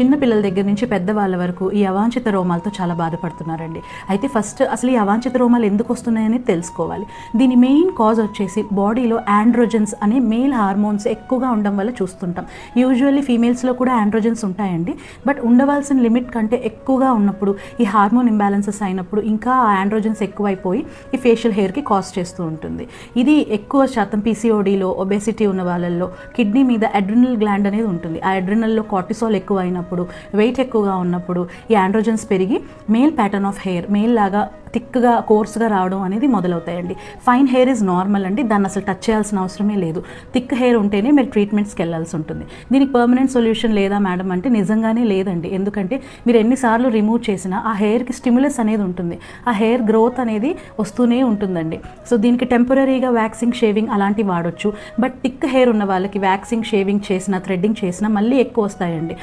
చిన్న పిల్లల దగ్గర నుంచి పెద్దవాళ్ళ వరకు ఈ అవాంఛిత రోమాలతో చాలా బాధపడుతున్నారండి. అయితే ఫస్ట్ అసలు ఈ అవాంఛిత రోమాలు ఎందుకు వస్తున్నాయని తెలుసుకోవాలి. దీని మెయిన్ కాజ్ వచ్చేసి బాడీలో ఆండ్రోజన్స్ అనే మేల్ హార్మోన్స్ ఎక్కువగా ఉండడం వల్ల చూస్తుంటాం. యూజువల్లీ ఫీమేల్స్లో కూడా ఆండ్రోజన్స్ ఉంటాయండి, బట్ ఉండవలసిన లిమిట్ కంటే ఎక్కువగా ఉన్నప్పుడు ఈ హార్మోన్ ఇంబ్యాలెన్సెస్ అయినప్పుడు ఇంకా ఆ ఆండ్రోజన్స్ ఎక్కువైపోయి ఈ ఫేషియల్ హెయిర్కి కాజ్ చేస్తూ ఉంటుంది. ఇది ఎక్కువ శాతం పీసీఓడీలో, ఒబేసిటీ ఉన్న వాళ్ళల్లో కిడ్నీ మీద అడ్రినల్ గ్లాండ్ అనేది ఉంటుంది. ఆ అడ్రినల్లో కార్టిసాల్ ఎక్కువ అయినప్పుడు, వెయిట్ ఎక్కువగా ఉన్నప్పుడు ఈ ఆండ్రోజన్స్ పెరిగి male pattern of hair, male లాగా థిక్గా కోర్స్గా రావడం అనేది మొదలవుతాయండి. ఫైన్ హెయిర్ ఈజ్ నార్మల్ అండి, దాన్ని అసలు టచ్ చేయాల్సిన అవసరమే లేదు. థిక్ హెయిర్ ఉంటేనే మీరు ట్రీట్మెంట్స్కి వెళ్ళాల్సి ఉంటుంది. దీనికి పర్మనెంట్ సొల్యూషన్ లేదా మేడం అంటే నిజంగానే లేదండి. ఎందుకంటే మీరు ఎన్నిసార్లు రిమూవ్ చేసినా ఆ హెయిర్కి స్టిమ్యులస్ అనేది ఉంటుంది, ఆ హెయిర్ గ్రోత్ అనేది వస్తూనే ఉంటుందండి. సో దీనికి టెంపరీగా వ్యాక్సింగ్, షేవింగ్ అలాంటివి వాడొచ్చు. బట్ థిక్ హెయిర్ ఉన్న వాళ్ళకి వ్యాక్సింగ్, షేవింగ్ చేసినా, థ్రెడ్డింగ్ చేసినా మళ్ళీ ఎక్కువ వస్తాయండి.